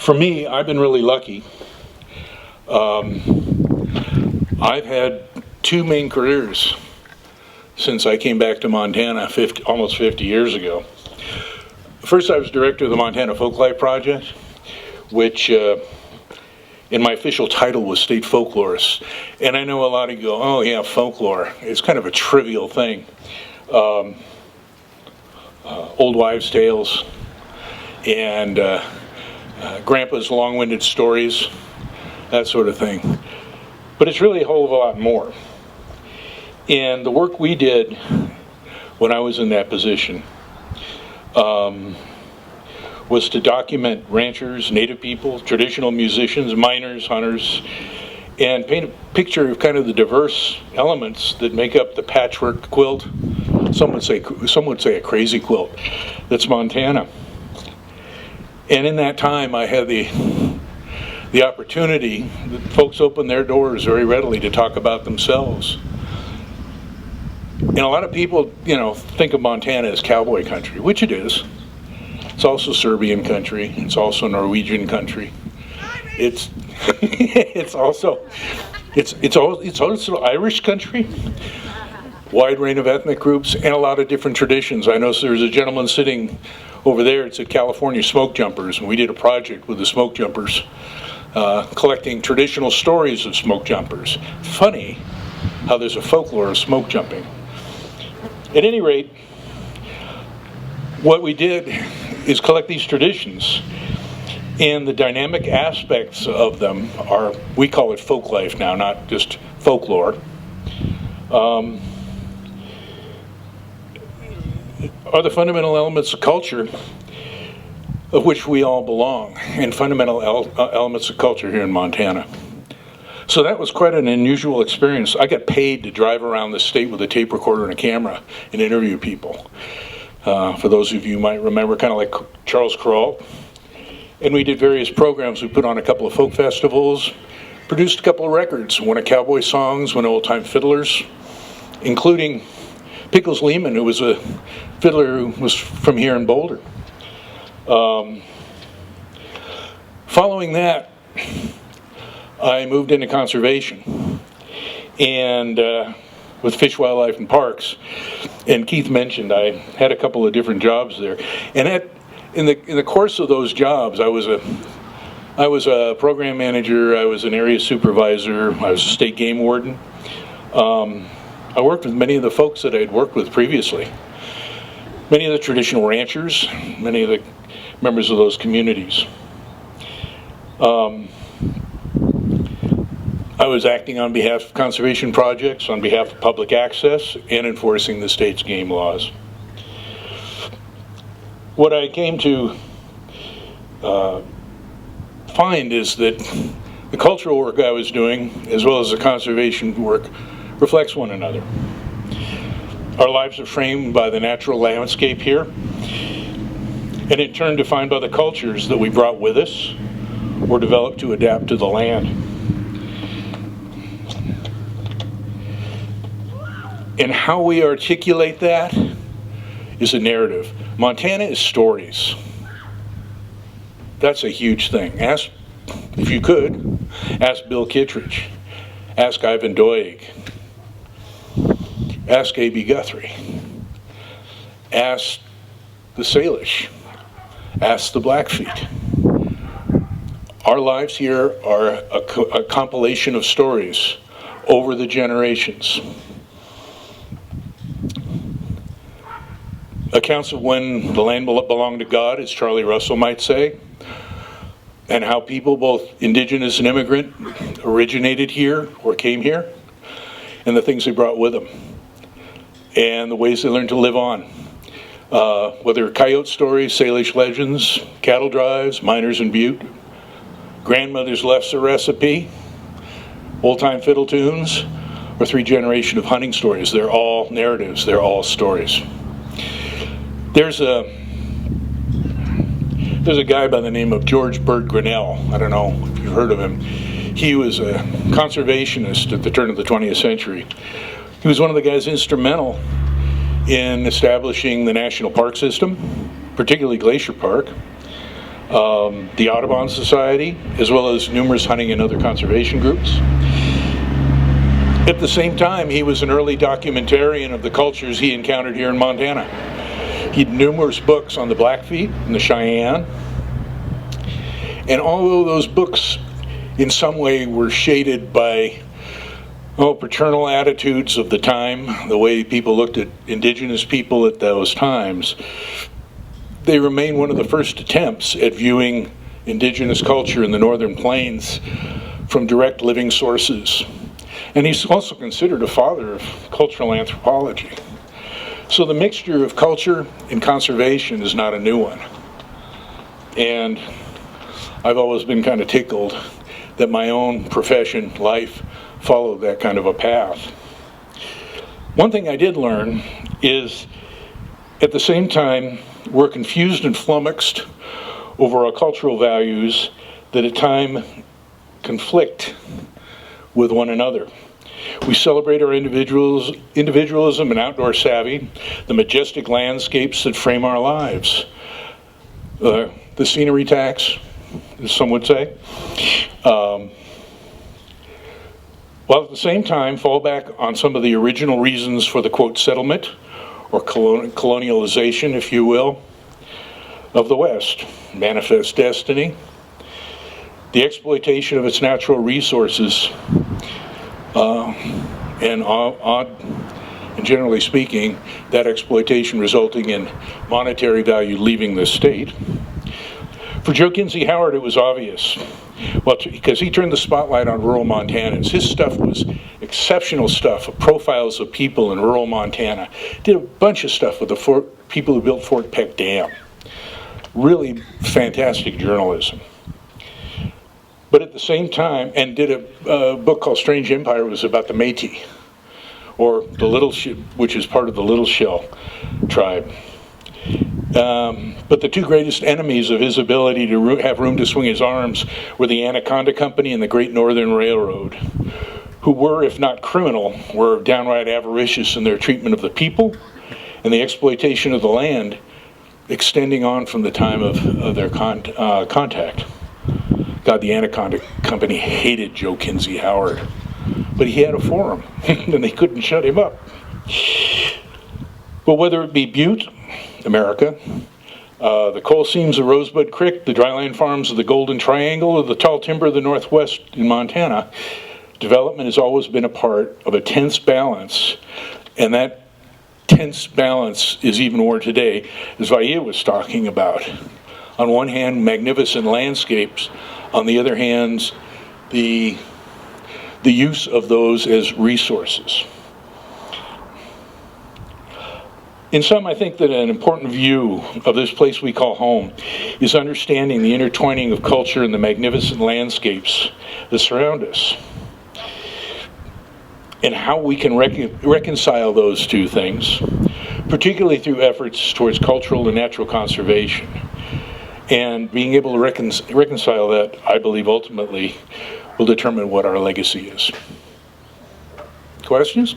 For me, I've been really lucky. I've had two main careers since I came back to Montana almost 50 years ago. First, I was director of the Montana Folklife Project, which in my official title was state folklorist. And I know a lot of you go, oh yeah, folklore. It's kind of a trivial thing. Old wives' tales and grandpa's long-winded stories, that sort of thing. But it's really a whole of a lot more. And the work we did when I was in that position was to document ranchers, native people, traditional musicians, miners, hunters, and paint a picture of kind of the diverse elements that make up the patchwork quilt. Some would say a crazy quilt that's Montana. And in that time, I had the opportunity that folks opened their doors very readily to talk about themselves. And a lot of people, think of Montana as cowboy country, which it is. It's also Serbian country. It's also Norwegian country. It's also Irish country. Wide range of ethnic groups and a lot of different traditions. I know there's a gentleman sitting over there. It's at California Smoke Jumpers, and we did a project with the Smoke Jumpers, collecting traditional stories of smoke jumpers. Funny how there's a folklore of smoke jumping. At any rate, what we did is collect these traditions, and the dynamic aspects of them are, we call it folk life now, not just folklore, are the fundamental elements of culture of which we all belong, and fundamental elements of culture here in Montana. So that was quite an unusual experience. I got paid to drive around the state with a tape recorder and a camera and interview people. For those of you who might remember, kind of like Charles Corral. And we did various programs. We put on a couple of folk festivals, produced a couple of records, one of cowboy songs, one of old-time fiddlers, including Pickles Lehman, who was a fiddler who was from here in Boulder. Following that, I moved into conservation, and with Fish, Wildlife, and Parks. And Keith mentioned I had a couple of different jobs there. And in the course of those jobs, I was a program manager, I was an area supervisor, I was a state game warden. I worked with many of the folks that I had worked with previously. Many of the traditional ranchers, many of the members of those communities. I was acting on behalf of conservation projects, on behalf of public access, and enforcing the state's game laws. What I came to find is that the cultural work I was doing, as well as the conservation work, reflects one another. Our lives are framed by the natural landscape here, and in turn defined by the cultures that we brought with us or developed to adapt to the land. And how we articulate that is a narrative. Montana is stories. That's a huge thing. Ask, if you could, ask Bill Kittredge, ask Ivan Doig, ask A.B. Guthrie, ask the Salish, ask the Blackfeet. Our lives here are a compilation of stories over the generations. Accounts of when the land belonged to God, as Charlie Russell might say, and how people, both indigenous and immigrant, originated here or came here, and the things they brought with them, and the ways they learned to live on. Whether coyote stories, Salish legends, cattle drives, miners in Butte, grandmother's left a recipe, old-time fiddle tunes, or 3-generation of hunting stories. They're all narratives, they're all stories. There's a guy by the name of George Bird Grinnell. I don't know if you've heard of him. He was a conservationist at the turn of the 20th century. He was one of the guys instrumental in establishing the national park system, particularly Glacier Park. the Audubon Society, as well as numerous hunting and other conservation groups. At the same time, he was an early documentarian of the cultures he encountered here in Montana. He had numerous books on the Blackfeet and the Cheyenne. And although those books in some way were shaded by paternal attitudes of the time, the way people looked at indigenous people at those times, they remain one of the first attempts at viewing indigenous culture in the Northern Plains from direct living sources. And he's also considered a father of cultural anthropology. So the mixture of culture and conservation is not a new one. And I've always been kind of tickled that my own profession, life, followed that kind of a path. One thing I did learn is, at the same time, we're confused and flummoxed over our cultural values that at times conflict with one another. We celebrate our individualism and outdoor savvy, the majestic landscapes that frame our lives, the scenery tax, as some would say, while at the same time fall back on some of the original reasons for the, quote, settlement, or colonialization, if you will, of the West. Manifest destiny, the exploitation of its natural resources, and generally speaking, that exploitation resulting in monetary value leaving the state. For Joe Kinsey Howard, it was obvious. Well, because he turned the spotlight on rural Montanans. His stuff was exceptional stuff, profiles of people in rural Montana. Did a bunch of stuff with the people who built Fort Peck Dam. Really fantastic journalism. But at the same time, and did a book called Strange Empire, was about the Métis, or the Little which is part of the Little Shell tribe. But the two greatest enemies of his ability to have room to swing his arms were the Anaconda Company and the Great Northern Railroad, who were, if not criminal, were downright avaricious in their treatment of the people and the exploitation of the land, extending on from the time of their contact. God, the Anaconda Company hated Joe Kinsey Howard, but he had a forum, and they couldn't shut him up. But whether it be Butte, America, the coal seams of Rosebud Creek, the dryland farms of the Golden Triangle, or the tall timber of the Northwest in Montana, development has always been a part of a tense balance, and that tense balance is even more today, as Valle was talking about. On one hand, magnificent landscapes. On the other hand, the use of those as resources. In sum, I think that an important view of this place we call home is understanding the intertwining of culture and the magnificent landscapes that surround us, and how we can reconcile those two things, particularly through efforts towards cultural and natural conservation. And being able to reconcile that, I believe, ultimately will determine what our legacy is. Questions?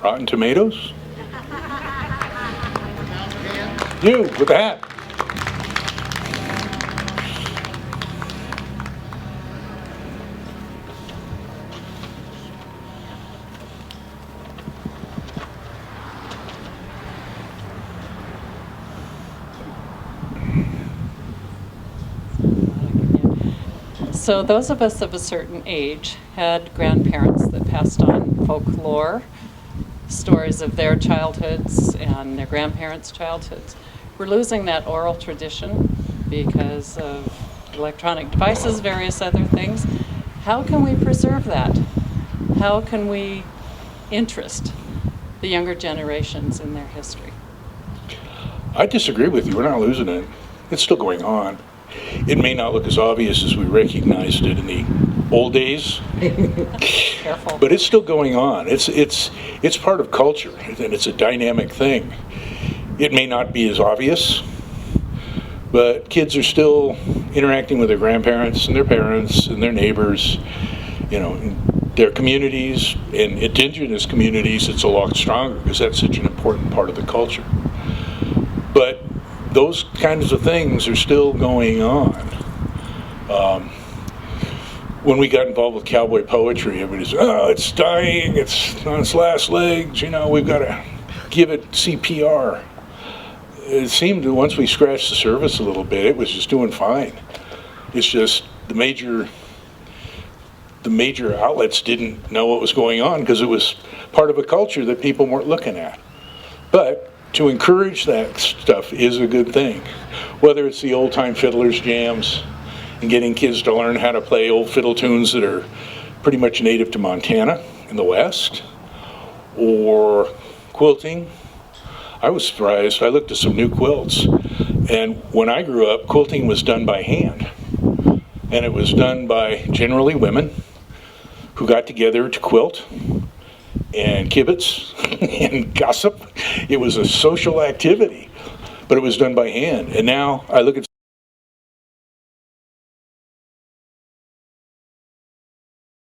Rotten tomatoes? You, with the hat. So those of us of a certain age had grandparents that passed on folklore, stories of their childhoods and their grandparents' childhoods. We're losing that oral tradition because of electronic devices, various other things. How can we preserve that? How can we interest the younger generations in their history? I disagree with you. We're not losing it. It's still going on. It may not look as obvious as we recognized it in the old days, Careful. but it's still going on. It's part of culture, and it's a dynamic thing. It may not be as obvious, but kids are still interacting with their grandparents and their parents and their neighbors, in their communities. In indigenous communities, it's a lot stronger because that's such an important part of the culture. But those kinds of things are still going on. When we got involved with cowboy poetry, everybody said, oh, it's dying, it's on its last legs, we've got to give it CPR. It seemed that once we scratched the surface a little bit, it was just doing fine. It's just the major outlets didn't know what was going on because it was part of a culture that people weren't looking at. But to encourage that stuff is a good thing. Whether it's the old-time fiddlers jams and getting kids to learn how to play old fiddle tunes that are pretty much native to Montana in the West, or quilting. I was surprised. I looked at some new quilts, and when I grew up, quilting was done by hand. And it was done by generally women who got together to quilt and kibitz and gossip. It was a social activity, but it was done by hand. And now I look at